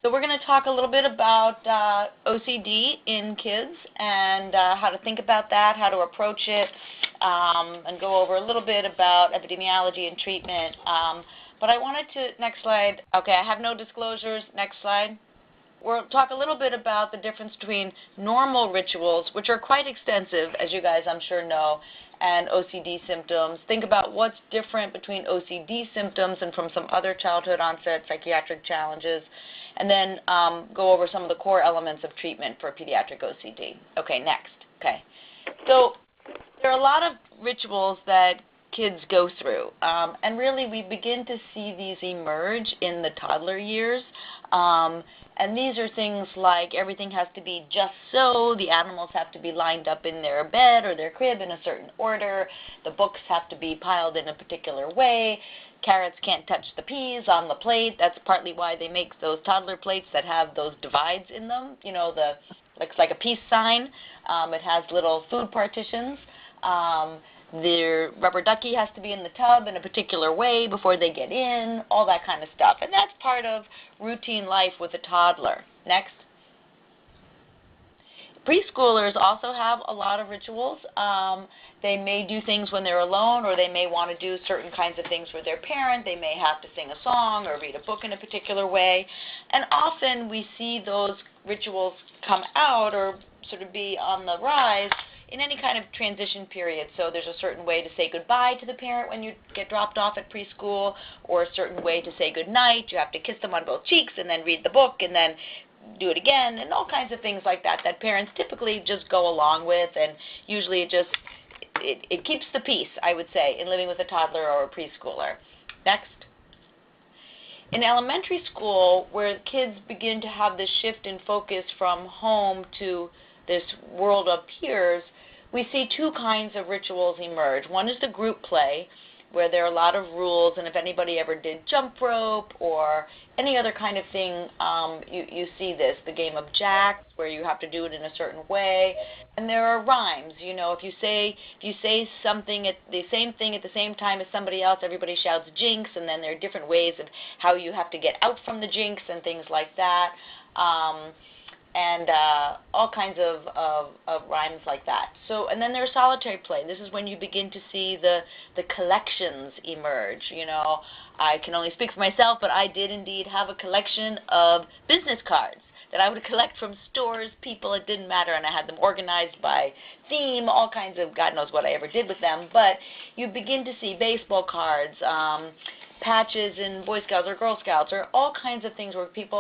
So we're going to talk a little bit about OCD in kids and how to think about that, how to approach it, and go over a little bit about epidemiology and treatment. But I wanted to, next slide. Okay, I have no disclosures. Next slide. We'll talk a little bit about the difference between normal rituals, which are quite extensive, as you guys I'm sure know, and OCD symptoms. Think about what's different between OCD symptoms and from some other childhood onset psychiatric challenges, and then go over some of the core elements of treatment for pediatric OCD. Okay, next. Okay, so there are a lot of rituals that kids go through, and really we begin to see these emerge in the toddler years. And these are things like everything has to be just so, the animals have to be lined up in their bed or their crib in a certain order, the books have to be piled in a particular way, carrots can't touch the peas on the plate. That's partly why they make those toddler plates that have those divides in them, you know, looks like a peace sign. It has little food partitions. Their rubber ducky has to be in the tub in a particular way before they get in, all that kind of stuff. And that's part of routine life with a toddler. Next. Preschoolers also have a lot of rituals. They may do things when they're alone, or they may want to do certain kinds of things with their parent. They may have to sing a song or read a book in a particular way. And often we see those rituals come out or sort of be on the rise in any kind of transition period. So there's a certain way to say goodbye to the parent when you get dropped off at preschool, or a certain way to say goodnight. You have to kiss them on both cheeks and then read the book and then do it again, and all kinds of things like that that parents typically just go along with, and usually it keeps the peace, I would say, in living with a toddler or a preschooler. Next. In elementary school, where kids begin to have this shift in focus from home to this world of peers, we see two kinds of rituals emerge. One is the group play, where there are a lot of rules, and if anybody ever did jump rope or any other kind of thing, you see this. The game of jacks, where you have to do it in a certain way, and there are rhymes. You know, if you say something at the same thing at the same time as somebody else, everybody shouts jinx, and then there are different ways of how you have to get out from the jinx and things like that. And all kinds of rhymes like that. So, and then there's solitary play. This is when you begin to see the collections emerge. You know, I can only speak for myself, but I did indeed have a collection of business cards that I would collect from stores, people, it didn't matter, and I had them organized by theme, all kinds of, God knows what I ever did with them. But you begin to see baseball cards, patches in Boy Scouts or Girl Scouts, or all kinds of things where kids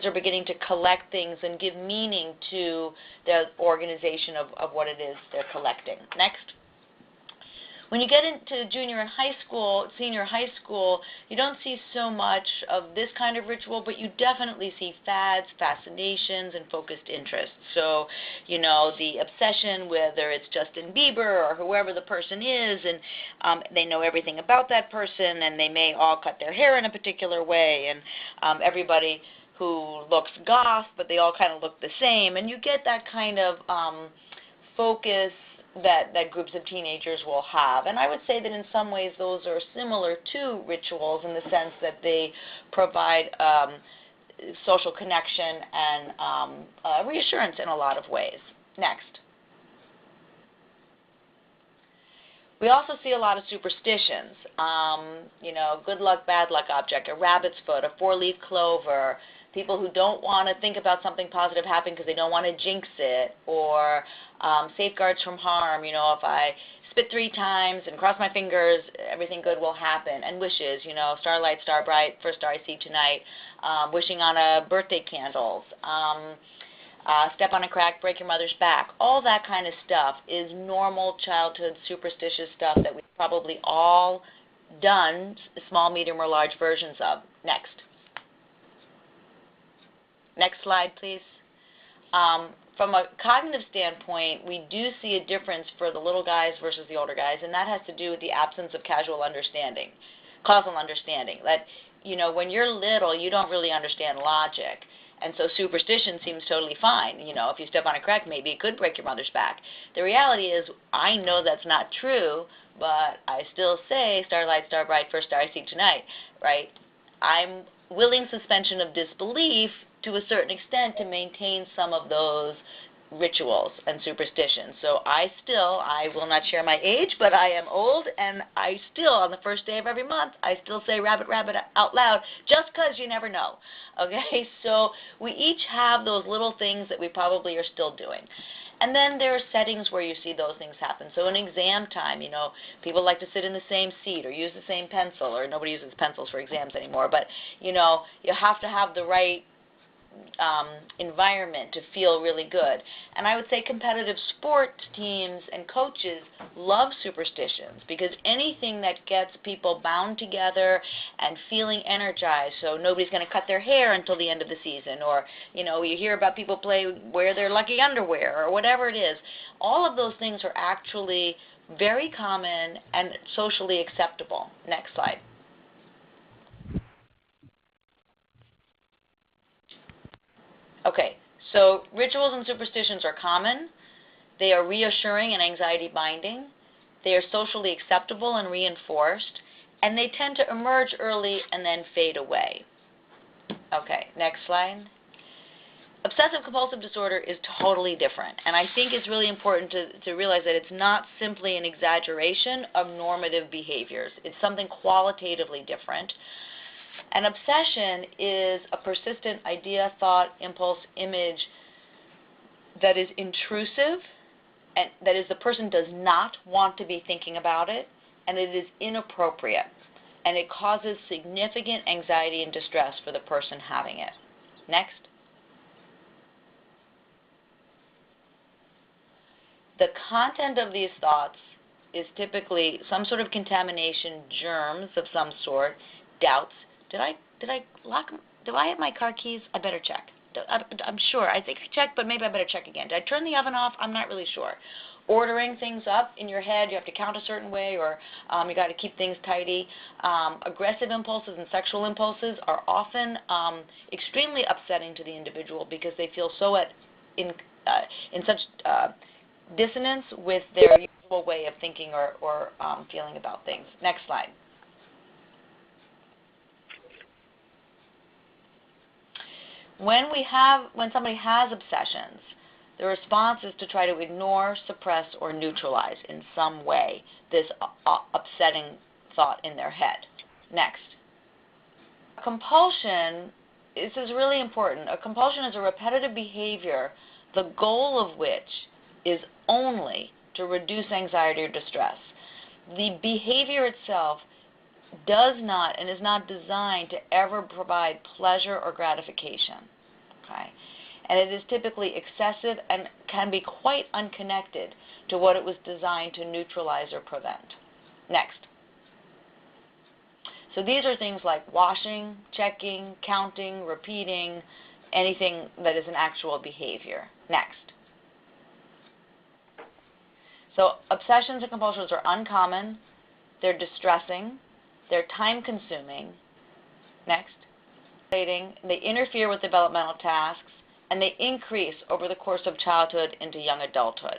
are beginning to collect things and give meaning to the organization of what it is they're collecting. Next. When you get into junior and high school, senior high school, you don't see so much of this kind of ritual, but you definitely see fads, fascinations, and focused interests. So, you know, the obsession, whether it's Justin Bieber or whoever the person is, and they know everything about that person, and they may all cut their hair in a particular way, and everybody who looks goth, but they all kind of look the same, and you get that kind of focus that groups of teenagers will have. And I would say that in some ways those are similar to rituals in the sense that they provide social connection and reassurance in a lot of ways. Next. We also see a lot of superstitions, you know, good luck, bad luck object, a rabbit's foot, a four-leaf clover, people who don't want to think about something positive happening because they don't want to jinx it, or safeguards from harm. You know, if I spit 3 times and cross my fingers, everything good will happen. And wishes, you know, starlight, star bright, first star I see tonight, wishing on a birthday candles, step on a crack, break your mother's back. All that kind of stuff is normal childhood superstitious stuff that we've probably all done small, medium, or large versions of. Next. Next slide, please. From a cognitive standpoint, we do see a difference for the little guys versus the older guys, and that has to do with the absence of causal understanding. That, you know, when you're little, you don't really understand logic, and so superstition seems totally fine. You know, if you step on a crack, maybe it could break your mother's back. The reality is, I know that's not true, but I still say, starlight, star bright, first star I see tonight, right? I'm willing suspension of disbelief to a certain extent to maintain some of those rituals and superstitions. So I will not share my age, but I am old, and I still, on the first day of every month, I still say rabbit, rabbit out loud, just because you never know. Okay, so we each have those little things that we probably are still doing. And then there are settings where you see those things happen. So in exam time, people like to sit in the same seat or use the same pencil, or nobody uses pencils for exams anymore, but, you have to have the right environment to feel really good. And I would say competitive sports teams and coaches love superstitions, because anything that gets people bound together and feeling energized, so nobody's going to cut their hair until the end of the season, or you hear about people wear their lucky underwear or whatever it is. All of those things are actually very common and socially acceptable. Next slide. Okay, so rituals and superstitions are common. They are reassuring and anxiety binding. They are socially acceptable and reinforced. And they tend to emerge early and then fade away. Okay, next slide. Obsessive compulsive disorder is totally different. And I think it's really important to realize that it's not simply an exaggeration of normative behaviors. It's something qualitatively different. An obsession is a persistent idea, thought, impulse, image that is intrusive, and that is, the person does not want to be thinking about it, and it is inappropriate, and it causes significant anxiety and distress for the person having it. Next. The content of these thoughts is typically some sort of contamination, germs of some sort, doubts. Do I have my car keys? I better check. I'm sure. I think I checked, but maybe I better check again. Did I turn the oven off? I'm not really sure. Ordering things up in your head, you have to count a certain way, or you got to keep things tidy. Aggressive impulses and sexual impulses are often extremely upsetting to the individual, because they feel so in such dissonance with their usual way of thinking or feeling about things. Next slide. When somebody has obsessions, the response is to try to ignore, suppress, or neutralize in some way this upsetting thought in their head. Next. Compulsion, this is really important. A compulsion is a repetitive behavior, the goal of which is only to reduce anxiety or distress. The behavior itself does not and is not designed to ever provide pleasure or gratification. Okay? And it is typically excessive and can be quite unconnected to what it was designed to neutralize or prevent. Next. So these are things like washing, checking, counting, repeating, anything that is an actual behavior. Next. So obsessions and compulsions are uncommon, they're distressing, they're time-consuming. Next. They interfere with developmental tasks, and they increase over the course of childhood into young adulthood.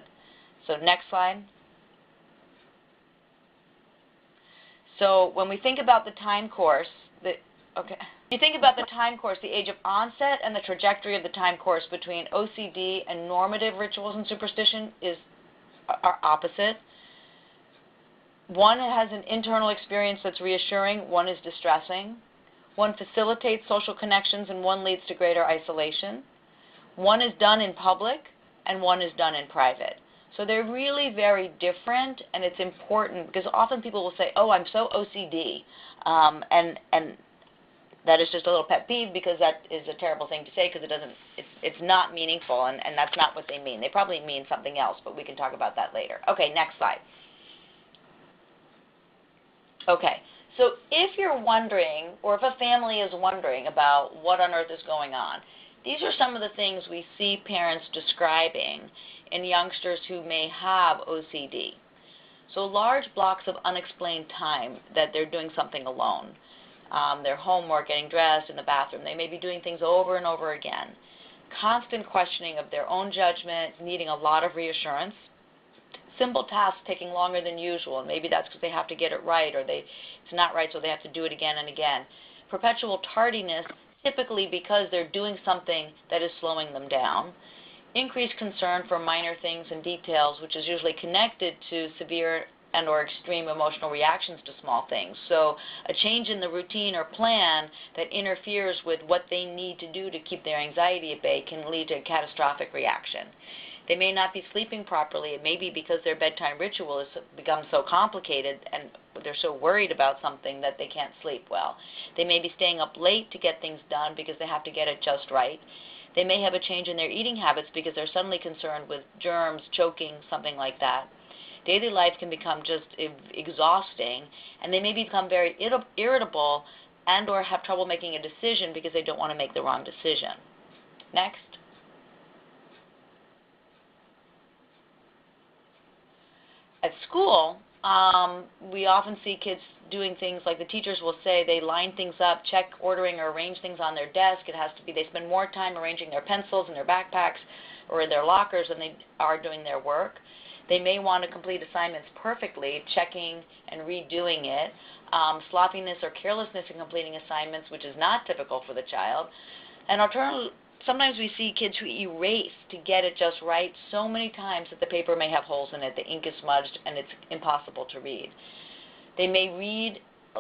So next slide. So when we think about the time course, the age of onset and the trajectory of the time course between OCD and normative rituals and superstition are opposite. One has an internal experience that's reassuring, one is distressing. One facilitates social connections, and one leads to greater isolation. One is done in public, and one is done in private. So they're really very different, and it's important, because often people will say, oh, I'm so OCD, and that is just a little pet peeve, because that is a terrible thing to say, because it's not meaningful, and that's not what they mean. They probably mean something else, but we can talk about that later. Okay, next slide. Okay, so if you're wondering, or if a family is wondering about what on earth is going on, these are some of the things we see parents describing in youngsters who may have OCD. So large blocks of unexplained time that they're doing something alone. Their homework, getting dressed, in the bathroom. They may be doing things over and over again. Constant questioning of their own judgment, needing a lot of reassurance. Simple tasks taking longer than usual, and maybe that's because they have to get it right, or it's not right, so they have to do it again and again. perpetual tardiness, typically because they're doing something that is slowing them down. Increased concern for minor things and details, which is usually connected to severe and or extreme emotional reactions to small things. So a change in the routine or plan that interferes with what they need to do to keep their anxiety at bay can lead to a catastrophic reaction. They may not be sleeping properly. It may be because their bedtime ritual has become so complicated and they're so worried about something that they can't sleep well. They may be staying up late to get things done because they have to get it just right. They may have a change in their eating habits because they're suddenly concerned with germs, choking, something like that. Daily life can become just exhausting, and they may become very irritable and or have trouble making a decision because they don't want to make the wrong decision. Next. At school, we often see kids doing things like the teachers will say they line things up, check ordering or arrange things on their desk. It has to be they spend more time arranging their pencils in their backpacks or in their lockers than they are doing their work. They may want to complete assignments perfectly, checking and redoing it. Sloppiness or carelessness in completing assignments, which is not typical for the child. And sometimes we see kids who erase to get it just right so many times that the paper may have holes in it, the ink is smudged, and it's impossible to read. They may read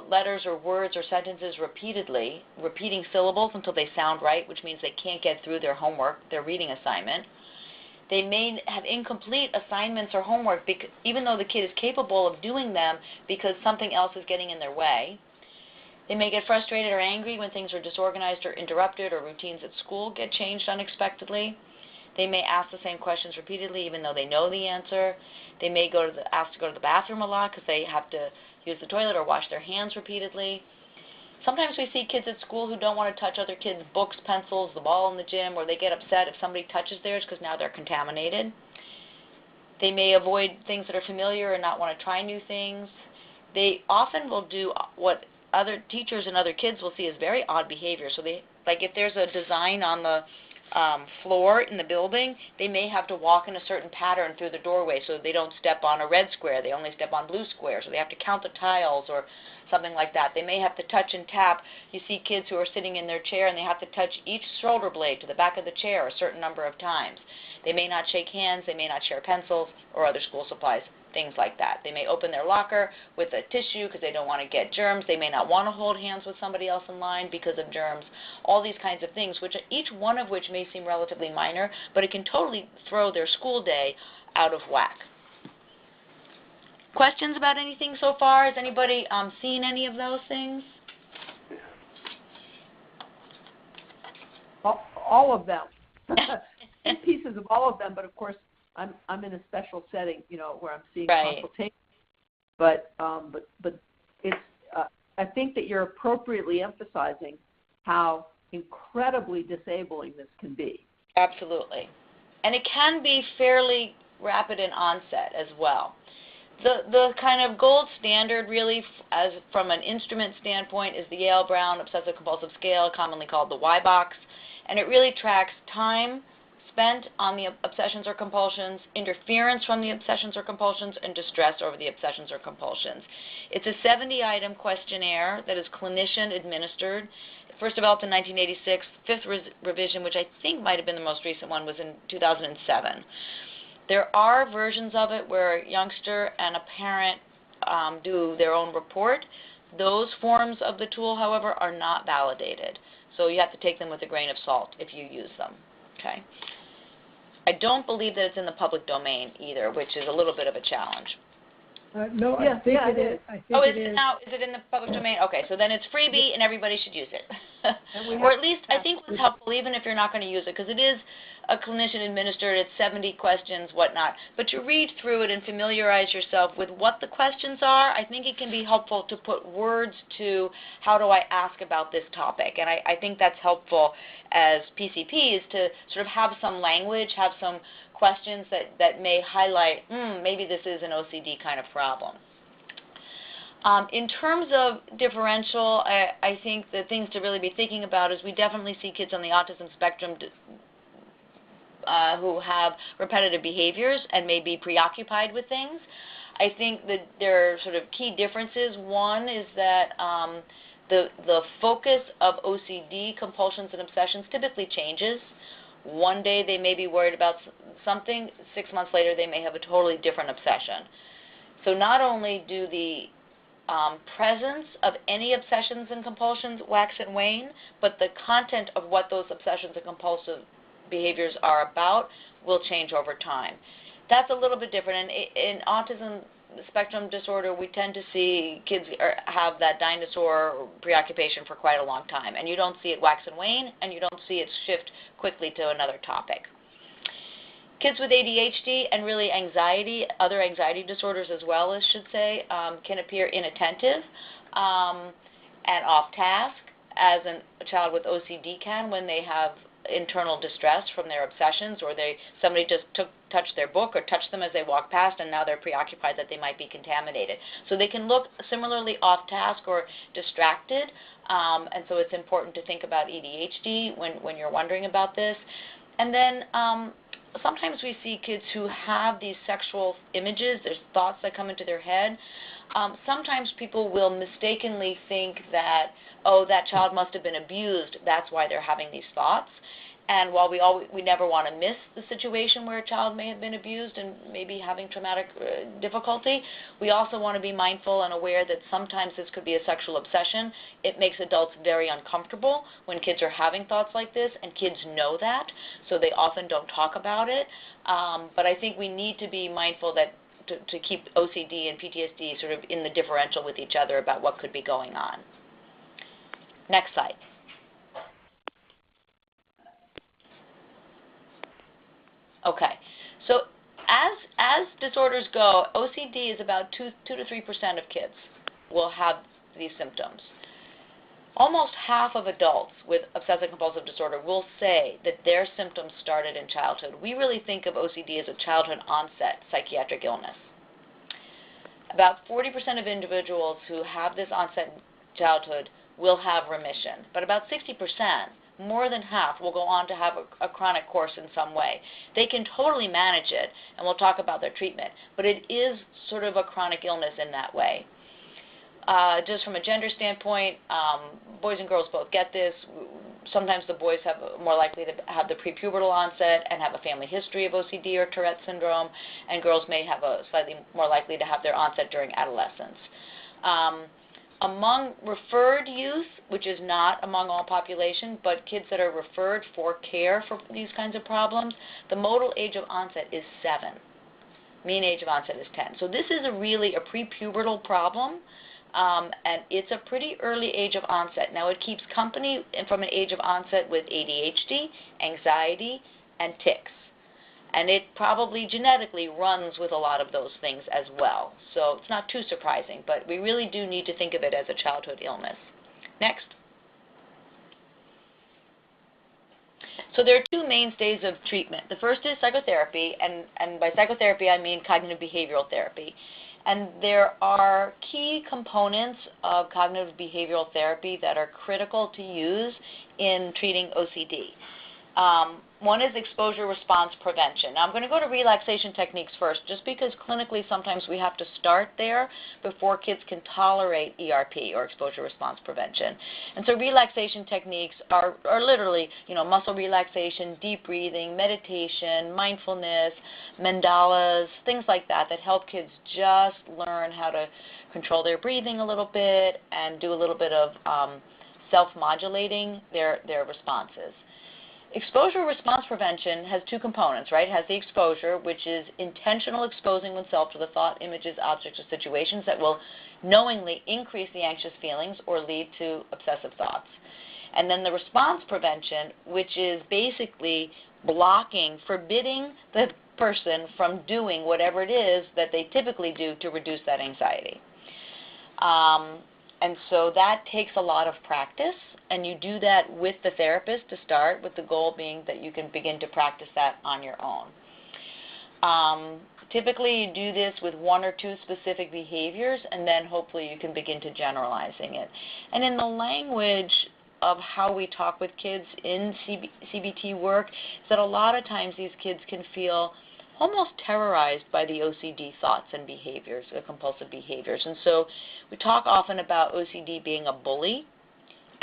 letters or words or sentences repeatedly, repeating syllables until they sound right, which means they can't get through their homework, their reading assignment. They may have incomplete assignments or homework, even though the kid is capable of doing them because something else is getting in their way. They may get frustrated or angry when things are disorganized or interrupted or routines at school get changed unexpectedly. They may ask the same questions repeatedly even though they know the answer. They may ask to go to the bathroom a lot because they have to use the toilet or wash their hands repeatedly. Sometimes we see kids at school who don't want to touch other kids' books, pencils, the ball in the gym, or they get upset if somebody touches theirs because now they're contaminated. They may avoid things that are familiar and not want to try new things. They often will do what other teachers and other kids will see as very odd behavior. So like if there's a design on the floor in the building, they may have to walk in a certain pattern through the doorway so they don't step on a red square. They only step on blue squares. So they have to count the tiles or something like that. They may have to touch and tap. You see kids who are sitting in their chair and they have to touch each shoulder blade to the back of the chair a certain number of times. They may not shake hands. They may not share pencils or other school supplies, things like that. They may open their locker with a tissue because they don't want to get germs. They may not want to hold hands with somebody else in line because of germs. All these kinds of things, each one of which may seem relatively minor, but it can totally throw their school day out of whack. Questions about anything so far? Has anybody seen any of those things? All of them. Pieces of all of them, but of course I'm in a special setting, where I'm seeing consultation. But it's I think that you're appropriately emphasizing how incredibly disabling this can be. Absolutely, and it can be fairly rapid in onset as well. The kind of gold standard really, as from an instrument standpoint, is the YALE-BROWN Obsessive Compulsive Scale, commonly called the Y-BOCS, and it really tracks time spent on the obsessions or compulsions, interference from the obsessions or compulsions, and distress over the obsessions or compulsions. It's a 70-item questionnaire that is clinician administered. First developed in 1986. Fifth revision, which I think might have been the most recent one, was in 2007. There are versions of it where a youngster and a parent do their own report. Those forms of the tool, however, are not validated. So you have to take them with a grain of salt if you use them. Okay. I don't believe that it's in the public domain either, which is a little bit of a challenge. No, I think it is. Is it in the public domain? Okay, so then it's freebie and everybody should use it. Or at least I think it's helpful even if you're not going to use it, because it is a clinician administered, it's 70 questions, whatnot. But to read through it and familiarize yourself with what the questions are, I think it can be helpful to put words to how do I ask about this topic. And I think that's helpful as PCPs to sort of have some language, have some questions that may highlight, maybe this is an OCD kind of problem. In terms of differential, I think the things to really be thinking about is we definitely see kids on the autism spectrum who have repetitive behaviors and may be preoccupied with things. I think that there are sort of key differences. One is that the focus of OCD, compulsions, and obsessions typically changes. One day they may be worried about something. 6 months later, they may have a totally different obsession. So not only do the presence of any obsessions and compulsions wax and wane, but the content of what those obsessions and compulsive behaviors are about will change over time. That's a little bit different. And in autism spectrum disorder, we tend to see kids have that dinosaur preoccupation for quite a long time. And you don't see it wax and wane, and you don't see it shift quickly to another topic. Kids with ADHD and really anxiety, other anxiety disorders as well, as should say, can appear inattentive and off task, as a child with OCD can when they have internal distress from their obsessions, or somebody just touched their book or touched them as they walk past, and now they're preoccupied that they might be contaminated. So they can look similarly off task or distracted, and so it's important to think about ADHD when you're wondering about this. And then sometimes we see kids who have these sexual images, there's thoughts that come into their head. Sometimes people will mistakenly think that, oh, that child must have been abused, that's why they're having these thoughts. And while we never want to miss the situation where a child may have been abused and maybe having traumatic difficulty, we also want to be mindful and aware that sometimes this could be a sexual obsession. It makes adults very uncomfortable when kids are having thoughts like this, and kids know that, so they often don't talk about it. But I think we need to be mindful that to keep OCD and PTSD sort of in the differential with each other about what could be going on. Next slide. Okay, so as disorders go, OCD is about 2 to 3% of kids will have these symptoms. Almost half of adults with obsessive compulsive disorder will say that their symptoms started in childhood. We really think of OCD as a childhood onset psychiatric illness. About 40% of individuals who have this onset in childhood will have remission, but about 60%, more than half, will go on to have a chronic course in some way. They can totally manage it, and we'll talk about their treatment, but it is sort of a chronic illness in that way. Just from a gender standpoint, boys and girls both get this. Sometimes the boys have more likely to have the prepubertal onset and have a family history of OCD or Tourette syndrome, and girls may have a slightly more likely to have their onset during adolescence. Among referred youth, which is not among all population, but kids that are referred for care for these kinds of problems, the modal age of onset is 7. Mean age of onset is 10. So this is really a prepubertal problem, and it's a pretty early age of onset. Now, it keeps company from an age of onset with ADHD, anxiety, and tics. And it probably genetically runs with a lot of those things as well. So it's not too surprising, but we really do need to think of it as a childhood illness. Next. So there are 2 mainstays of treatment. The first is psychotherapy, and by psychotherapy I mean cognitive behavioral therapy. And there are key components of cognitive behavioral therapy that are critical to use in treating OCD. One is exposure response prevention. Now, I'm going to go to relaxation techniques first, just because clinically sometimes we have to start there before kids can tolerate ERP, or exposure response prevention. And so relaxation techniques are literally, muscle relaxation, deep breathing, meditation, mindfulness, mandalas, things like that help kids just learn how to control their breathing a little bit and do a little bit of self-modulating their responses. Exposure response prevention has 2 components, right? It has the exposure, which is intentional exposing oneself to the thought, images, objects, or situations that will knowingly increase the anxious feelings or lead to obsessive thoughts. And then the response prevention, which is basically blocking, forbidding the person from doing whatever it is that they typically do to reduce that anxiety. And so that takes a lot of practice, and you do that with the therapist to start, with the goal being that you can begin to practice that on your own. Typically, you do this with 1 or 2 specific behaviors, and then hopefully you can begin to generalizing it. And in the language of how we talk with kids in CBT work, is that a lot of times these kids can feel almost terrorized by the OCD thoughts and behaviors, the compulsive behaviors. And so we talk often about OCD being a bully,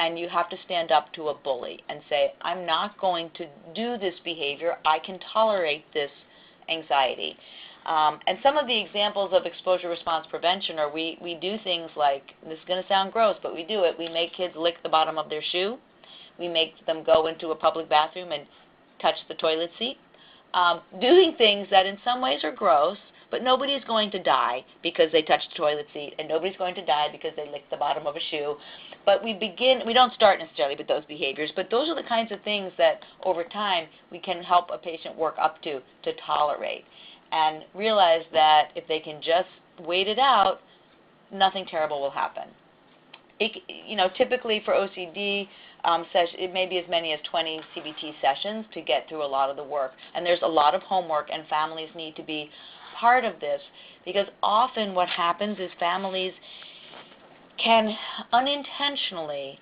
and you have to stand up to a bully and say, I'm not going to do this behavior. I can tolerate this anxiety. And some of the examples of exposure response prevention are we do things like, this is going to sound gross, but we do it. We make kids lick the bottom of their shoe. We make them go into a public bathroom and touch the toilet seat. Doing things that in some ways are gross, but nobody's going to die because they touched the toilet seat, and nobody's going to die because they licked the bottom of a shoe. But we don't start necessarily with those behaviors, but those are the kinds of things that over time we can help a patient work up to tolerate, and realize that if they can just wait it out, nothing terrible will happen. Typically for OCD, it may be as many as 20 CBT sessions to get through a lot of the work. And there's a lot of homework, and families need to be part of this, because often what happens is families can unintentionally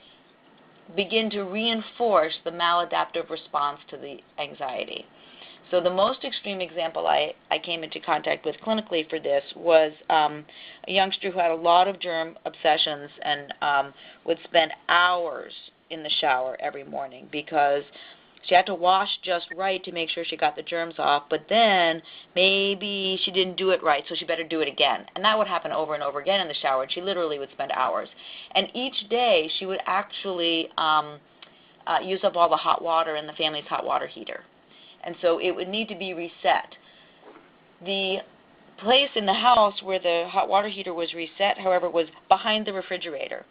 begin to reinforce the maladaptive response to the anxiety. So the most extreme example I came into contact with clinically for this was a youngster who had a lot of germ obsessions and would spend hours in the shower every morning because she had to wash just right to make sure she got the germs off, but then maybe she didn't do it right, so she better do it again. And that would happen over and over again in the shower, and she literally would spend hours. And each day she would actually use up all the hot water in the family's hot water heater. And so it would need to be reset. The place in the house where the hot water heater was reset, however, was behind the refrigerator.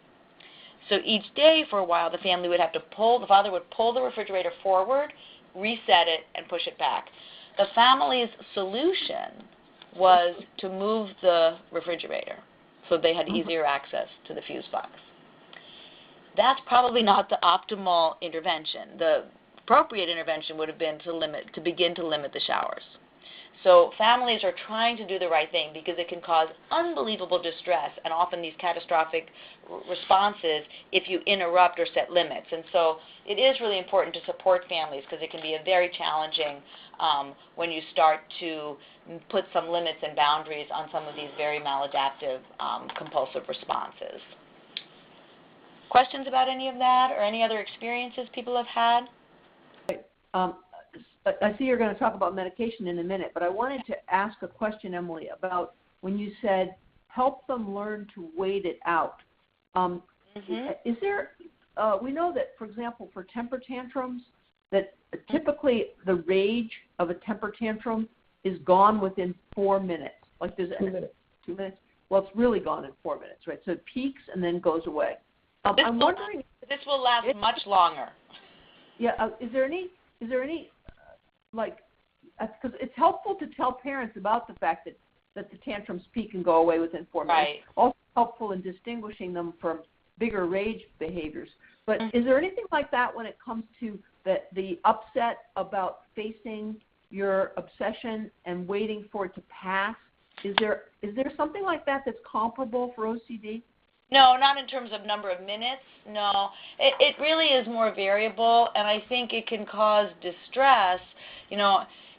So each day for a while, the family would have to the father would pull the refrigerator forward, reset it, and push it back. The family's solution was to move the refrigerator so they had easier access to the fuse box. That's probably not the optimal intervention. The appropriate intervention would have been to begin to limit the showers. So families are trying to do the right thing because it can cause unbelievable distress and often these catastrophic responses if you interrupt or set limits. And so it is really important to support families because it can be very challenging when you start to put some limits and boundaries on some of these very maladaptive compulsive responses. Questions about any of that or any other experiences people have had? I see you're going to talk about medication in a minute, but I wanted to ask a question, Emily, about when you said help them learn to wait it out. Is there, we know that, for example, for temper tantrums, that typically the rage of a temper tantrum is gone within 4 minutes. Like there's 2 minutes. 2 minutes? Well, it's really gone in 4 minutes, right? So it peaks and then goes away. I'm wondering. This will last much longer. Yeah. Is there any like, because it's helpful to tell parents about the fact that the tantrums peak and go away within 4 minutes. Right. Also helpful in distinguishing them from bigger rage behaviors. But is there anything like that when it comes to the upset about facing your obsession and waiting for it to pass? Is there something like that that's comparable for OCD? No, not in terms of number of minutes. No, it really is more variable, and I think it can cause distress.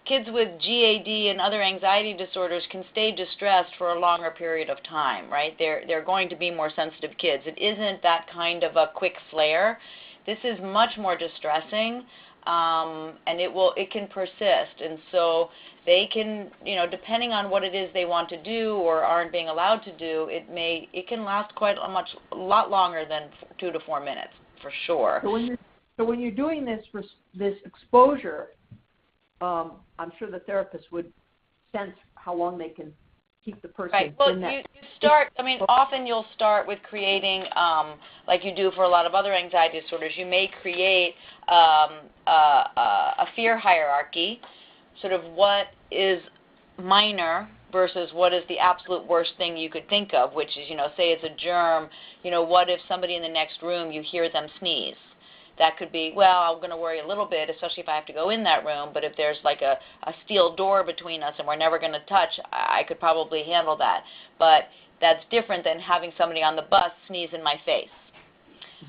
Kids with GAD and other anxiety disorders can stay distressed for a longer period of time, right? They're going to be more sensitive kids. It isn't that kind of a quick flare. This is much more distressing, and it can persist, and so they can, depending on what it is they want to do or aren't being allowed to do, it can last a lot longer than 2 to 4 minutes, for sure. So when you're doing this exposure, I'm sure the therapist would sense how long they can keep the person right. Well, in that. you start, often you'll start with creating, like you do for a lot of other anxiety disorders, you may create a fear hierarchy, sort of what is minor versus what is the absolute worst thing you could think of, which is, say it's a germ, what if somebody in the next room, you hear them sneeze? That could be, well, I'm going to worry a little bit, especially if I have to go in that room, but if there's like a steel door between us and we're never going to touch, I could probably handle that. But that's different than having somebody on the bus sneeze in my face,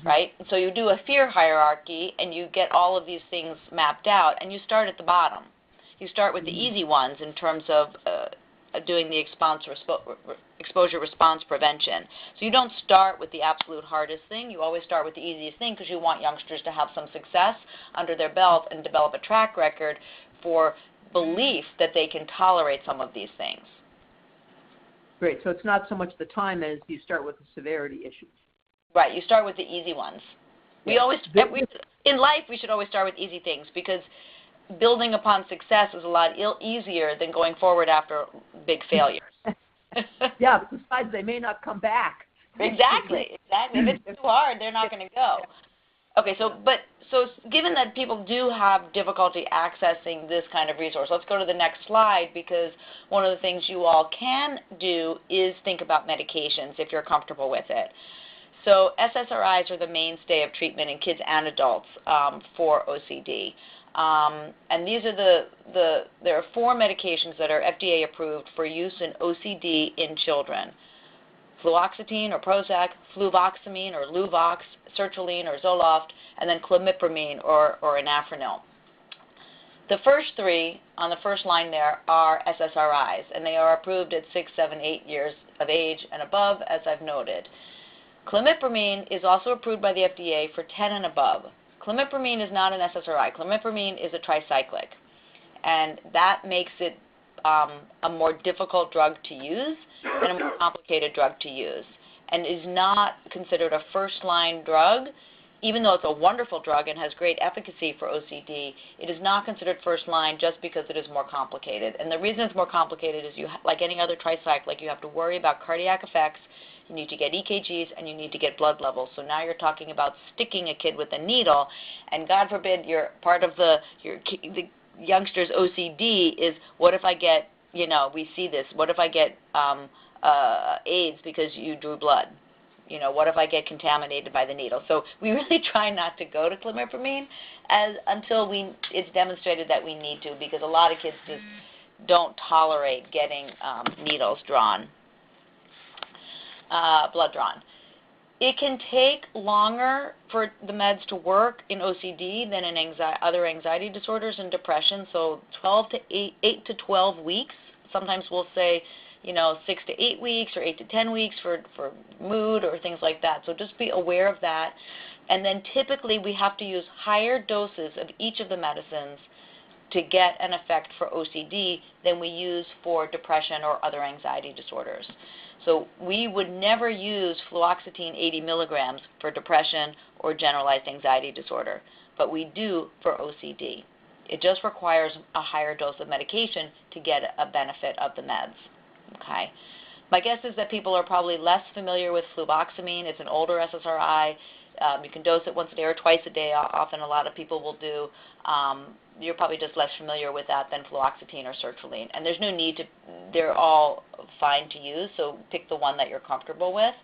right? So you do a fear hierarchy and you get all of these things mapped out and you start at the bottom. You start with the easy ones in terms of doing the exposure response prevention. So you don't start with the absolute hardest thing. You always start with the easiest thing because you want youngsters to have some success under their belt and develop a track record for belief that they can tolerate some of these things. Great. So it's not so much the time as you start with the severity issues. Right. You start with the easy ones. Yeah. In life, we should always start with easy things because building upon success is a lot easier than going forward after big failures. Yeah, besides they may not come back. Exactly. If it's too hard, they're not going to go. Okay, so given that people do have difficulty accessing this kind of resource, let's go to the next slide because one of the things you all can do is think about medications if you're comfortable with it. So SSRIs are the mainstay of treatment in kids and adults for OCD. And these are there are 4 medications that are FDA approved for use in OCD in children. Fluoxetine or Prozac, fluvoxamine or Luvox, sertraline or Zoloft, and then clomipramine or anafranil. The first 3 on the first line there are SSRIs, and they are approved at 6, 7, 8 years of age and above, as I've noted. Clomipramine is also approved by the FDA for 10 and above. Clomipramine is not an SSRI. Clomipramine is a tricyclic, and that makes it a more difficult drug to use and a more complicated drug to use, and is not considered a first-line drug. Even though it's a wonderful drug and has great efficacy for OCD, it is not considered first-line just because it is more complicated. And the reason it's more complicated is like any other tricyclic, you have to worry about cardiac effects, you need to get EKGs, and you need to get blood levels. So now you're talking about sticking a kid with a needle, and God forbid you're part of the youngster's OCD is, what if I get, we see this, what if I get AIDS because you drew blood? What if I get contaminated by the needle? So we really try not to go to clomipramine until it's demonstrated that we need to, because a lot of kids just don't tolerate getting needles drawn, blood drawn. It can take longer for the meds to work in OCD than in other anxiety disorders and depression, so 8 to 12 weeks. Sometimes we'll say 6 to 8 weeks or 8 to 10 weeks for mood or things like that. So just be aware of that. And then typically we have to use higher doses of each of the medicines to get an effect for OCD than we use for depression or other anxiety disorders. So we would never use fluoxetine 80 milligrams for depression or generalized anxiety disorder, but we do for OCD. It just requires a higher dose of medication to get a benefit of the meds. Okay. My guess is that people are probably less familiar with fluvoxamine. It's an older SSRI. You can dose it once a day or twice a day. Often a lot of people will do. You're probably just less familiar with that than fluoxetine or sertraline. And there's no need to, they're all fine to use, so pick the one that you're comfortable with.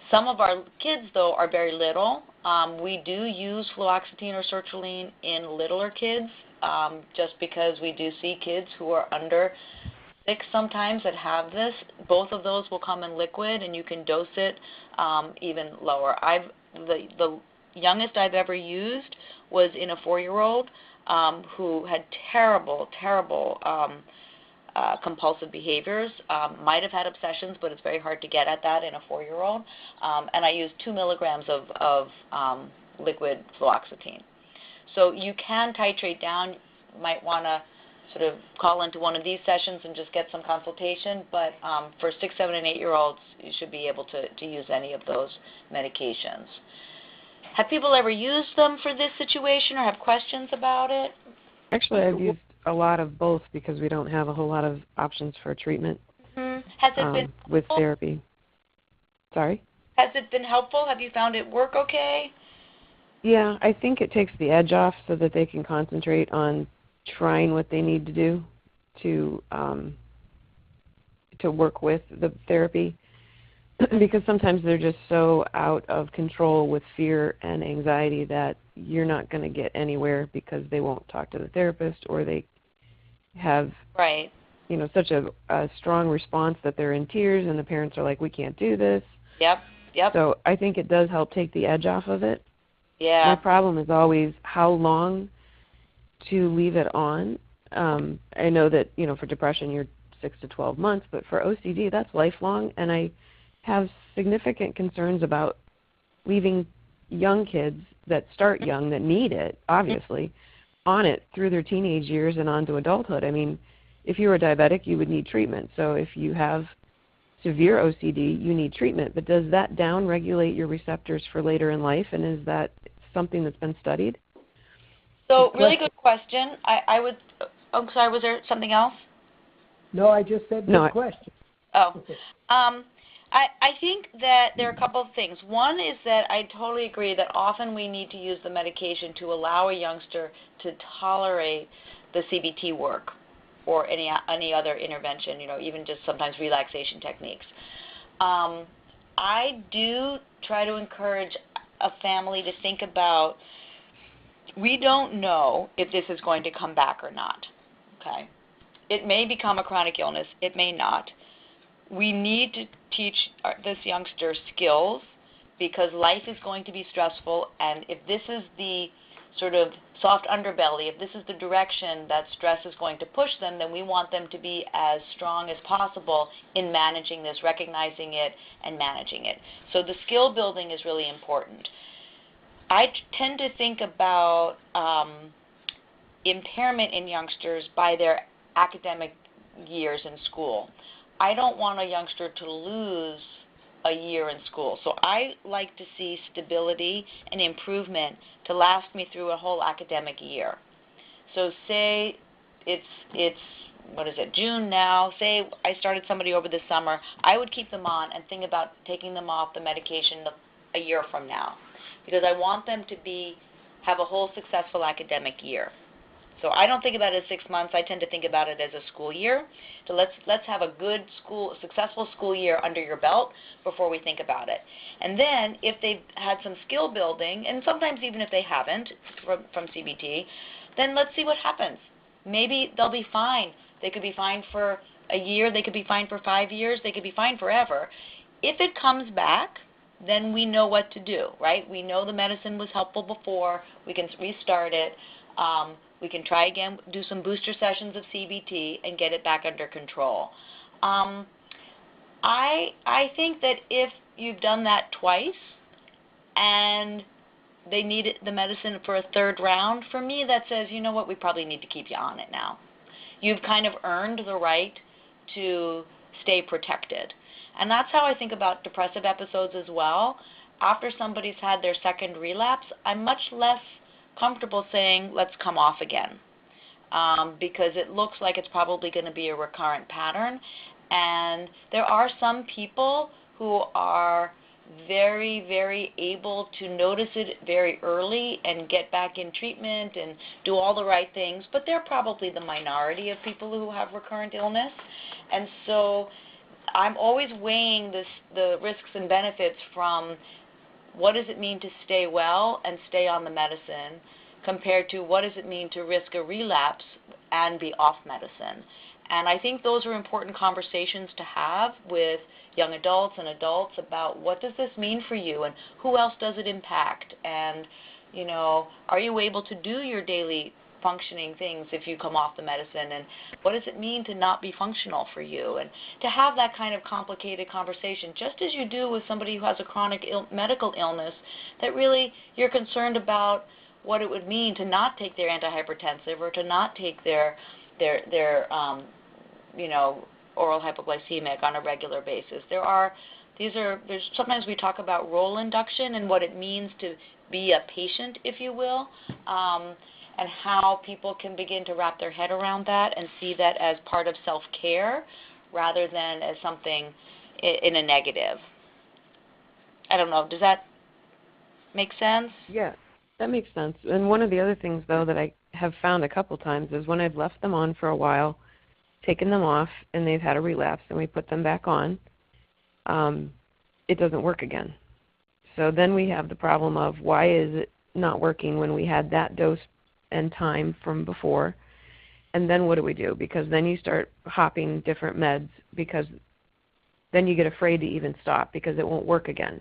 Some of our kids, though, are very little. We do use fluoxetine or sertraline in littler kids just because we do see kids who are under 6 sometimes that have this. Both of those will come in liquid, and you can dose it even lower. The youngest I've ever used was in a 4-year-old who had terrible compulsive behaviors, might have had obsessions, but it's very hard to get at that in a 4-year-old. And I used 2 milligrams of liquid fluoxetine. So you can titrate down. You might want to sort of call into one of these sessions and just get some consultation, but for 6, 7, and 8-year-olds, you should be able to use any of those medications. Have people ever used them for this situation or have questions about it? Actually, I've used a lot of both because we don't have a whole lot of options for treatment. Mm-hmm. Has it been with therapy? Sorry? Has it been helpful? Have you found it work okay? Yeah, I think it takes the edge off so that they can concentrate on trying what they need to do to work with the therapy, because sometimes they're just so out of control with fear and anxiety that you're not going to get anywhere because they won't talk to the therapist, or they have such a strong response that they're in tears and the parents are like, we can't do this. Yep. So I think it does help take the edge off of it. Yeah. My problem is always how long to leave it on, I know that, for depression you're 6 to 12 months, but for OCD that's lifelong, and I have significant concerns about leaving young kids that start young, that need it, obviously, on it through their teenage years and on to adulthood. I mean, if you were diabetic, you would need treatment. So if you have severe OCD, you need treatment. But does that down-regulate your receptors for later in life, and is that something that's been studied? So really good question. I would, oh, sorry, was there something else? No, I just said good question. Oh. I think that there are a couple of things. One is that I totally agree that often we need to use the medication to allow a youngster to tolerate the CBT work or any other intervention, even just sometimes relaxation techniques. I do try to encourage a family to think about, we don't know if this is going to come back or not, okay? It may become a chronic illness. It may not. We need to teach this youngster skills because life is going to be stressful, and if this is the sort of soft underbelly, if this is the direction that stress is going to push them, then we want them to be as strong as possible in managing this, recognizing it, and managing it. So the skill building is really important. I tend to think about impairment in youngsters by their academic years in school. I don't want a youngster to lose a year in school. So I like to see stability and improvement to last me through a whole academic year. So say it's what is it, June now, say I started somebody over the summer, I would keep them on and think about taking them off the medication a year from now, because I want them to have a whole successful academic year. So I don't think about it as 6 months. I tend to think about it as a school year. So let's have a good successful school year under your belt before we think about it. And then if they've had some skill building, and sometimes even if they haven't from CBT, then let's see what happens. Maybe they'll be fine. They could be fine for a year. They could be fine for 5 years. They could be fine forever. If it comes back, then we know what to do, right? We know the medicine was helpful before. We can restart it. We can try again, do some booster sessions of CBT and get it back under control. I think that if you've done that twice and they need the medicine for a third round, for me that says, you know what, we probably need to keep you on it now. You've kind of earned the right to stay protected. And that's how I think about depressive episodes as well. After somebody's had their second relapse, I'm much less comfortable saying, let's come off again, because it looks like it's probably going to be a recurrent pattern. And there are some people who are very, very able to notice it very early and get back in treatment and do all the right things, but they're probably the minority of people who have recurrent illness. And so I'm always weighing the risks and benefits from what does it mean to stay well and stay on the medicine compared to what does it mean to risk a relapse and be off medicine. And I think those are important conversations to have with young adults and adults about what does this mean for you and who else does it impact, and are you able to do your daily functioning things if you come off the medicine, and what does it mean to not be functional for you, and to have that kind of complicated conversation just as you do with somebody who has a chronic medical illness, that really you're concerned about what it would mean to not take their antihypertensive or to not take their oral hypoglycemic on a regular basis. There's sometimes we talk about role induction and what it means to be a patient, if you will, and how people can begin to wrap their head around that and see that as part of self-care rather than as something in a negative. I don't know. Does that make sense? Yeah, that makes sense. And one of the other things, though, that I have found a couple times is when I've left them on for a while, taken them off, and they've had a relapse, and we put them back on, it doesn't work again. So then we have the problem of why is it not working when we had that dose and time from before, and then what do we do? Because then you start hopping different meds, because then you get afraid to even stop because it won't work again.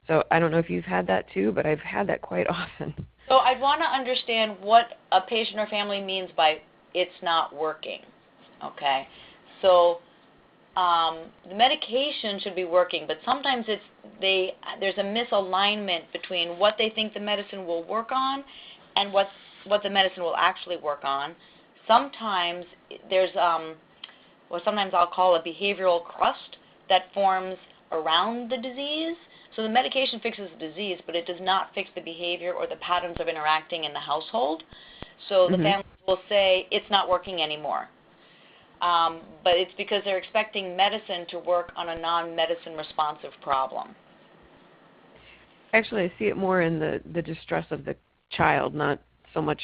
So I don't know if you've had that too, but I've had that quite often. So I'd want to understand what a patient or family means by it's not working, okay? So the medication should be working, but sometimes there's a misalignment between what they think the medicine will work on and what the medicine will actually work on. Sometimes there's what sometimes I'll call a behavioral crust that forms around the disease. So the medication fixes the disease, but it does not fix the behavior or the patterns of interacting in the household. So the family will say, it's not working anymore. But it's because they're expecting medicine to work on a non-medicine responsive problem. Actually, I see it more in the distress of the child, not so much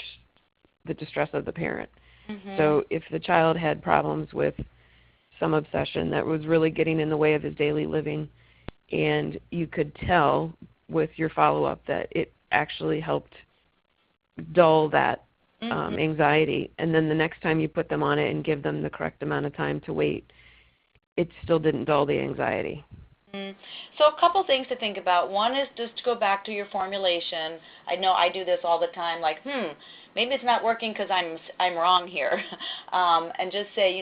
the distress of the parent. So if the child had problems with some obsession that was really getting in the way of his daily living, and you could tell with your follow-up that it actually helped dull that anxiety, and then the next time you put them on it and give them the correct amount of time to wait, it still didn't dull the anxiety. So a couple things to think about. One is just to go back to your formulation. I know I do this all the time, like, maybe it's not working because I'm wrong here. And just say,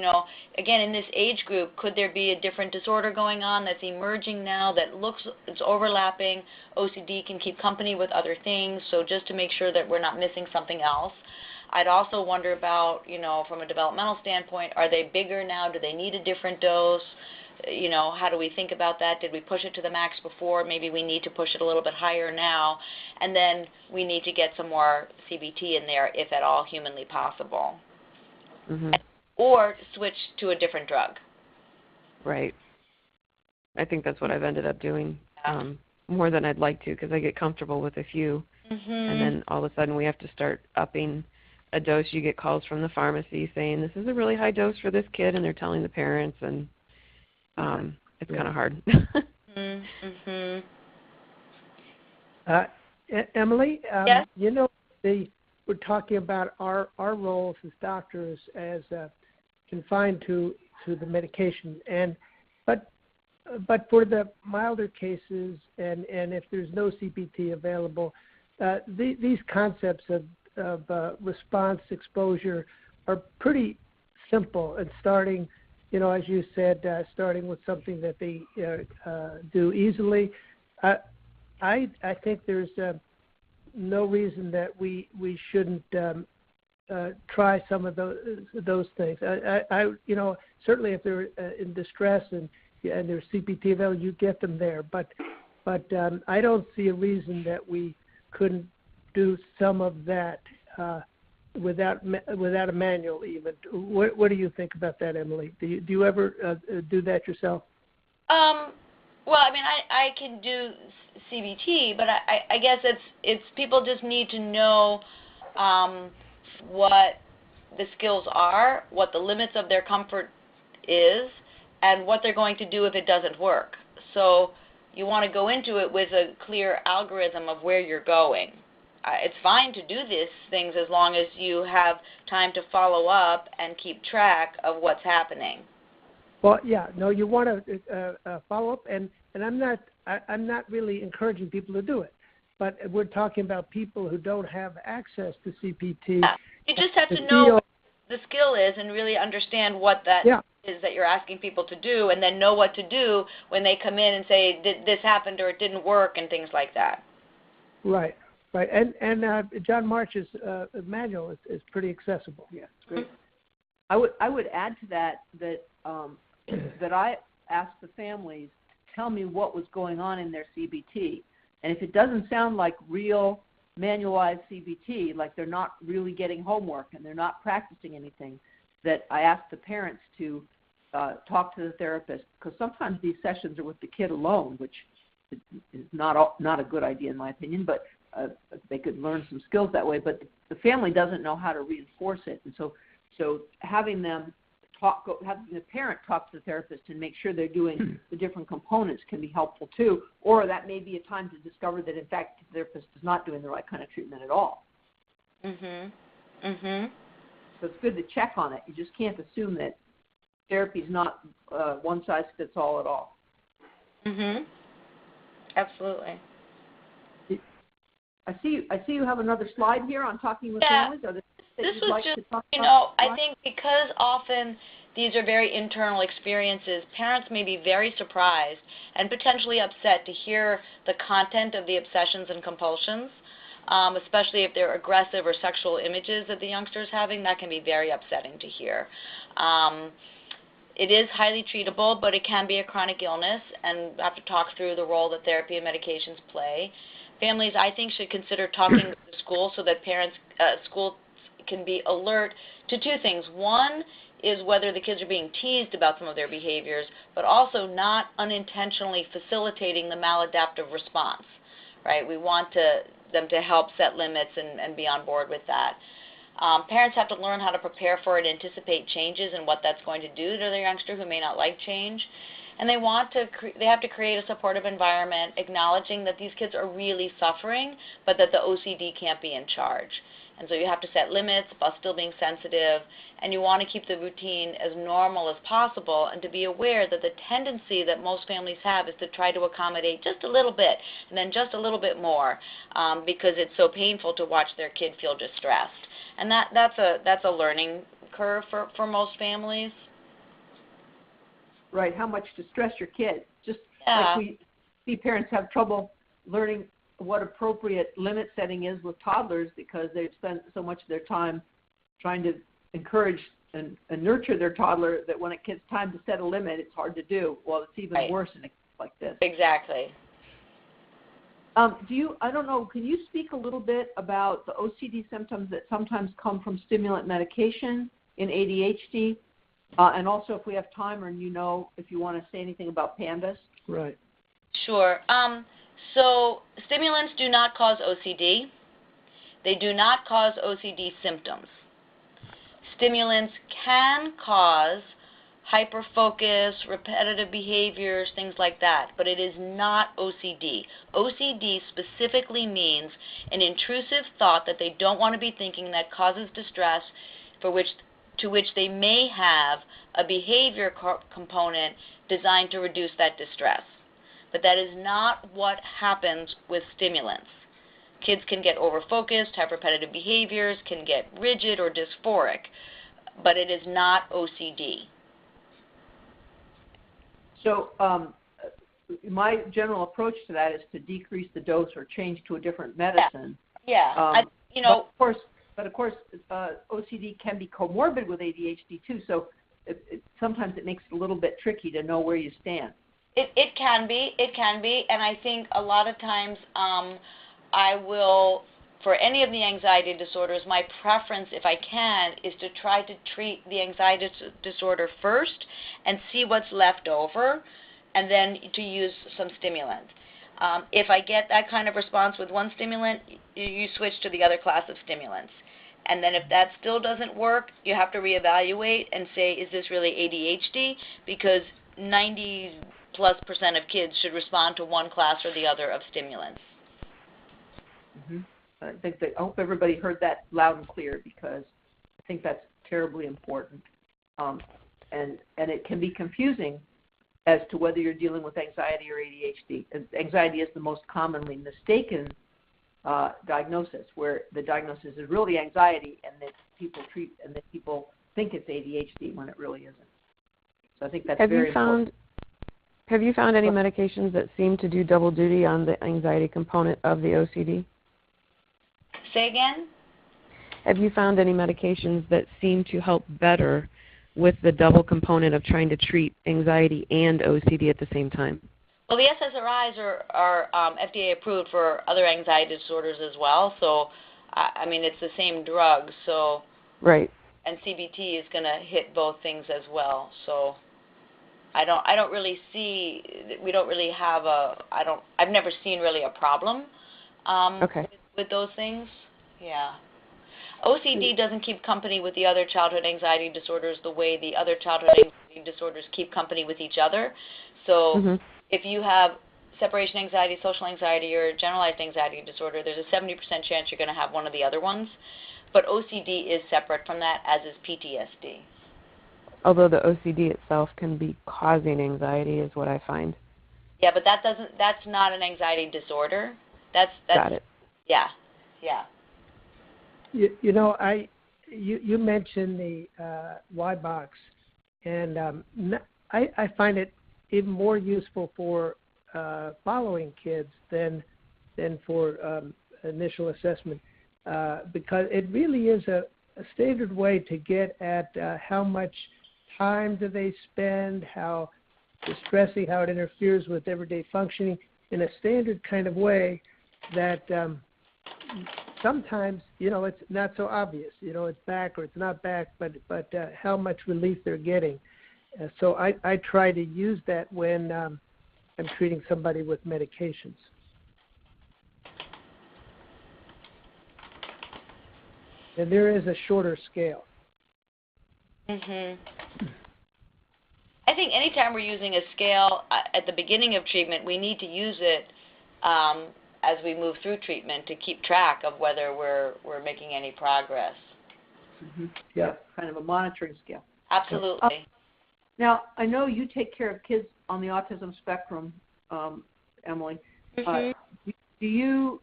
again, in this age group, could there be a different disorder going on that's emerging now that it's overlapping? OCD can keep company with other things, so just to make sure that we're not missing something else. I'd also wonder about, from a developmental standpoint, are they bigger now? Do they need a different dose? How do we think about that? Did we push it to the max before? Maybe we need to push it a little bit higher now. And then we need to get some more CBT in there, if at all humanly possible. Or switch to a different drug. Right. I think that's what I've ended up doing more than I'd like to, because I get comfortable with a few. And then all of a sudden we have to start upping a dose. You get calls from the pharmacy saying, this is a really high dose for this kid, and they're telling the parents, and it's kind of hard. Emily, yes? We're talking about our roles as doctors as confined to the medication, but for the milder cases, and if there's no CBT available, these concepts of response exposure are pretty simple, and starting, as you said, starting with something that they do easily. I think there's no reason that we shouldn't try some of those things. I certainly if they're in distress and there's CPT available, you get them there. But I don't see a reason that we couldn't do some of that without a manual even. What do you think about that, Emily? Do you ever do that yourself? Well, I mean, I can do CBT, but I guess it's people just need to know what the skills are, what the limits of their comfort is, and what they're going to do if it doesn't work. So you want to go into it with a clear algorithm of where you're going. It's fine to do these things as long as you have time to follow up and keep track of what's happening. Well, yeah, no, you want to follow up, and I'm not really encouraging people to do it, but we're talking about people who don't have access to CPT. Yeah. You just have to know what the skill is and really understand what that is that you're asking people to do, and then know what to do when they come in and say, this happened or it didn't work, and things like that. Right. Right, and John March's manual is pretty accessible. Yeah, great. I would add to that that I asked the families to tell me what was going on in their CBT, and if it doesn't sound like real manualized CBT, like they're not really getting homework and they're not practicing anything, that I asked the parents to talk to the therapist, because sometimes these sessions are with the kid alone, which is not a good idea in my opinion, but they could learn some skills that way, but the family doesn't know how to reinforce it. And so having having the parent talk to the therapist and make sure they're doing the different components can be helpful too, or that may be a time to discover that in fact the therapist is not doing the right kind of treatment at all. So it's good to check on it. You just can't assume that therapy is not one size fits all at all. Absolutely. I see you have another slide here on talking with families. Are there this you'd was like just, to talk you about? know, I think because often these are very internal experiences, parents may be very surprised and potentially upset to hear the content of the obsessions and compulsions, especially if they're aggressive or sexual images that the youngster's having. That can be very upsetting to hear. It is highly treatable, but it can be a chronic illness, and we have to talk through the role that therapy and medications play. Families, I think, should consider talking with the school so that parents, schools can be alert to two things. One is whether the kids are being teased about some of their behaviors, but also not unintentionally facilitating the maladaptive response, right? We want them to help set limits and be on board with that. Parents have to learn how to prepare for and anticipate changes and what that's going to do to their youngster who may not like change. And they have to create a supportive environment, acknowledging that these kids are really suffering, but that the OCD can't be in charge. And so you have to set limits while still being sensitive, and you want to keep the routine as normal as possible, and to be aware that the tendency that most families have is to try to accommodate just a little bit and then just a little bit more, because it's so painful to watch their kid feel distressed. And that's a learning curve for most families. Right, how much to stress your kid. Just like we see parents have trouble learning what appropriate limit setting is with toddlers because they've spent so much of their time trying to encourage and nurture their toddler that when it gets time to set a limit, it's hard to do. Well, it's even worse in a case like this. Exactly. I don't know, can you speak a little bit about the OCD symptoms that sometimes come from stimulant medication in ADHD? And also, if we have time, or if you want to say anything about PANDAS. Right. Sure. So stimulants do not cause OCD. They do not cause OCD symptoms. Stimulants can cause hyperfocus, repetitive behaviors, things like that, but it is not OCD. OCD specifically means an intrusive thought that they don't want to be thinking that causes distress, to which they may have a behavior component designed to reduce that distress. But that is not what happens with stimulants. Kids can get overfocused, have repetitive behaviors, can get rigid or dysphoric, but it is not OCD. So my general approach to that is to decrease the dose or change to a different medicine. Yeah. But of course, OCD can be comorbid with ADHD too. So sometimes it makes it a little bit tricky to know where you stand. It can be, and I think a lot of times I will, for any of the anxiety disorders, my preference, if I can, is to try to treat the anxiety disorder first and see what's left over, and then to use some stimulant. If I get that kind of response with one stimulant, you switch to the other class of stimulants. And then if that still doesn't work, you have to reevaluate and say, is this really ADHD? Because 90+% of kids should respond to one class or the other of stimulants. Mm-hmm. I hope everybody heard that loud and clear, because I think that's terribly important. And it can be confusing as to whether you're dealing with anxiety or ADHD. Anxiety is the most commonly mistaken diagnosis, where the diagnosis is really anxiety, and that people think it's ADHD when it really isn't. So I think that's very important. Have you found any medications that seem to do double duty on the anxiety component of the OCD? Say again? Have you found any medications that seem to help better with the double component of trying to treat anxiety and OCD at the same time? Well, the SSRIs are FDA approved for other anxiety disorders as well. So, I mean, it's the same drug. So, right. And CBT is going to hit both things as well. So, I've never seen really a problem with those things. Yeah. OCD doesn't keep company with the other childhood anxiety disorders the way the other childhood anxiety disorders keep company with each other. So if you have separation anxiety, social anxiety, or generalized anxiety disorder, there's a 70% chance you're going to have one of the other ones. But OCD is separate from that, as is PTSD. Although the OCD itself can be causing anxiety, is what I find. Yeah, but that's not an anxiety disorder. Got it. Yeah, yeah. You know, you mentioned the Y-BOCS, and I find it even more useful for following kids than for initial assessment, because it really is a standard way to get at how much time do they spend, how distressing, how it interferes with everyday functioning in a standard kind of way that sometimes, you know, it's not so obvious. You know, it's back or it's not back, but how much relief they're getting. So I try to use that when I'm treating somebody with medications. And there is a shorter scale. I think anytime we're using a scale at the beginning of treatment, we need to use it as we move through treatment to keep track of whether we're making any progress. Yeah, kind of a monitoring scale. Absolutely. Now, I know you take care of kids on the autism spectrum, Emily. Do you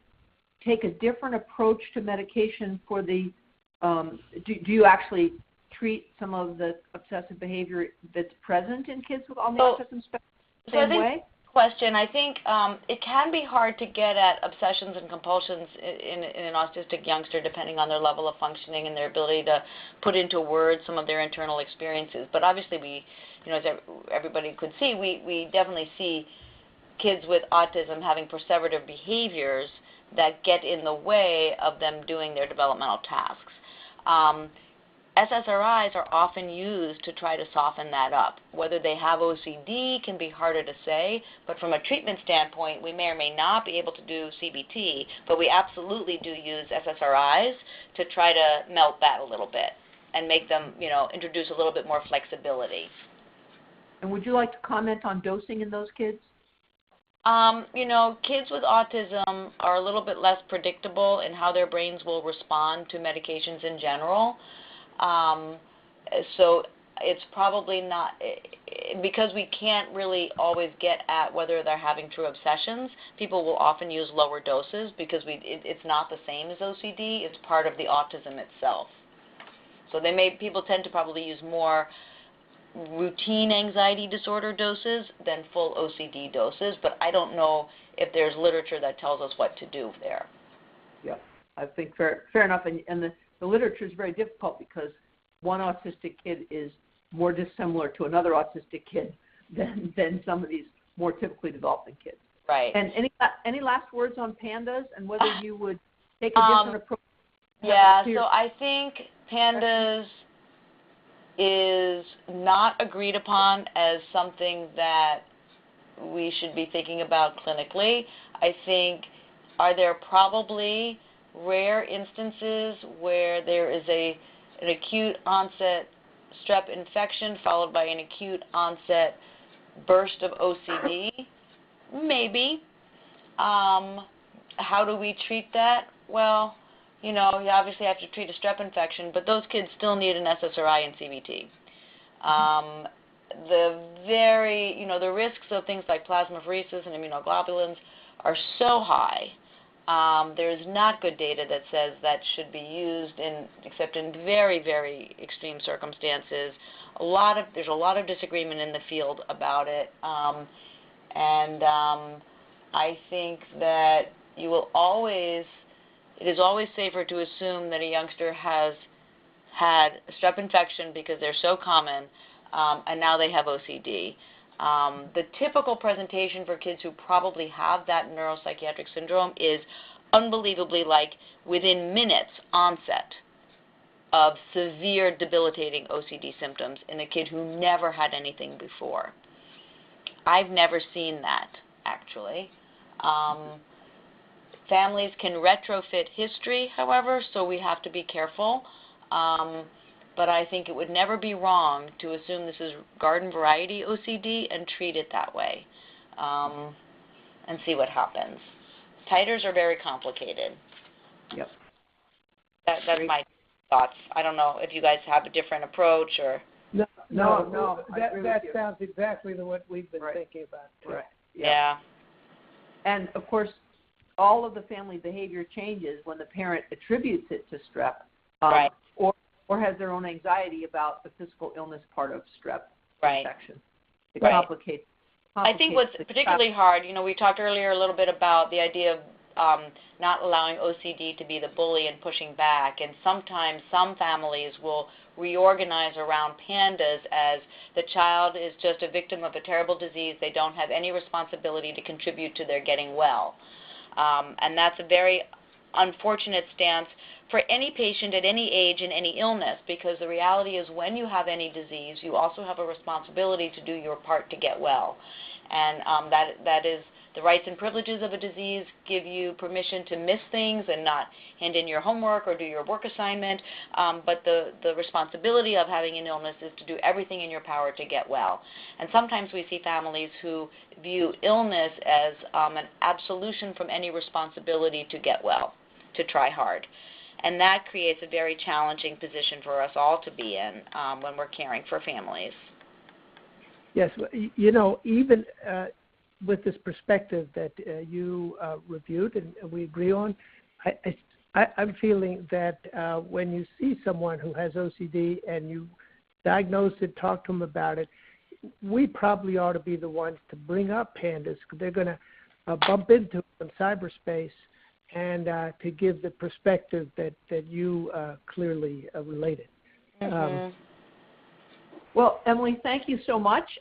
take a different approach to medication for the do you actually treat some of the obsessive behavior that's present in kids on the autism spectrum the same way? Question. I think it can be hard to get at obsessions and compulsions in an autistic youngster, depending on their level of functioning and their ability to put into words some of their internal experiences. But obviously, we, you know, as everybody could see, we definitely see kids with autism having perseverative behaviors that get in the way of them doing their developmental tasks. SSRIs are often used to try to soften that up. Whether they have OCD can be harder to say, but from a treatment standpoint, we may or may not be able to do CBT, but we absolutely do use SSRIs to try to melt that a little bit and make them, you know, introduce a little bit more flexibility. And would you like to comment on dosing in those kids? You know, kids with autism are a little bit less predictable in how their brains will respond to medications in general. So it's probably not, because we can't really always get at whether they're having true obsessions, people will often use lower doses because it's not the same as OCD, it's part of the autism itself. So people tend to probably use more routine anxiety disorder doses than full OCD doses, but I don't know if there's literature that tells us what to do there. Yeah, I think fair enough, and the literature is very difficult because one autistic kid is more dissimilar to another autistic kid than some of these more typically developing kids. Right. And any last words on PANDAS and whether you would take a different approach? Yeah, so I think PANDAS is not agreed upon as something that we should be thinking about clinically. I think, are there probably rare instances where there is an acute onset strep infection followed by an acute onset burst of OCD? Maybe. How do we treat that? Well, you know, you obviously have to treat a strep infection, but those kids still need an SSRI and CBT. The risks of things like plasmapheresis and immunoglobulins are so high. There's not good data that says that should be used except in very, very extreme circumstances. There's a lot of disagreement in the field about it, and I think that it is always safer to assume that a youngster has had a strep infection because they're so common, and now they have OCD. The typical presentation for kids who probably have that neuropsychiatric syndrome is unbelievably like within minutes onset of severe debilitating OCD symptoms in a kid who never had anything before. I've never seen that, actually. Families can retrofit history, however, so we have to be careful. But I think it would never be wrong to assume this is garden variety OCD and treat it that way, and see what happens. Titers are very complicated. Yep. That's my thoughts. I don't know if you guys have a different approach or. No. That sounds exactly what we've been thinking about too. Right. Yeah. And of course, all of the family behavior changes when the parent attributes it to strep, right. or has their own anxiety about the physical illness part of strep right. infection. It right. complicates I think what's particularly hard, we talked earlier a little bit about the idea of not allowing OCD to be the bully and pushing back, and sometimes some families will reorganize around pandas as the child is just a victim of a terrible disease. They don't have any responsibility to contribute to their getting well. And that's a very unfortunate stance for any patient at any age and any illness, because the reality is when you have any disease, you also have a responsibility to do your part to get well. And that is the rights and privileges of a disease give you permission to miss things and not hand in your homework or do your work assignment, but the responsibility of having an illness is to do everything in your power to get well. And sometimes we see families who view illness as an absolution from any responsibility to get well, to try hard. And that creates a very challenging position for us all to be in when we're caring for families. Yes, even with this perspective that you reviewed and we agree on, I'm feeling that when you see someone who has OCD and you diagnose it, talk to them about it, we probably ought to be the ones to bring up pandas, because they're going to bump into them in cyberspace, and to give the perspective that you clearly related. Well, Emily, thank you so much.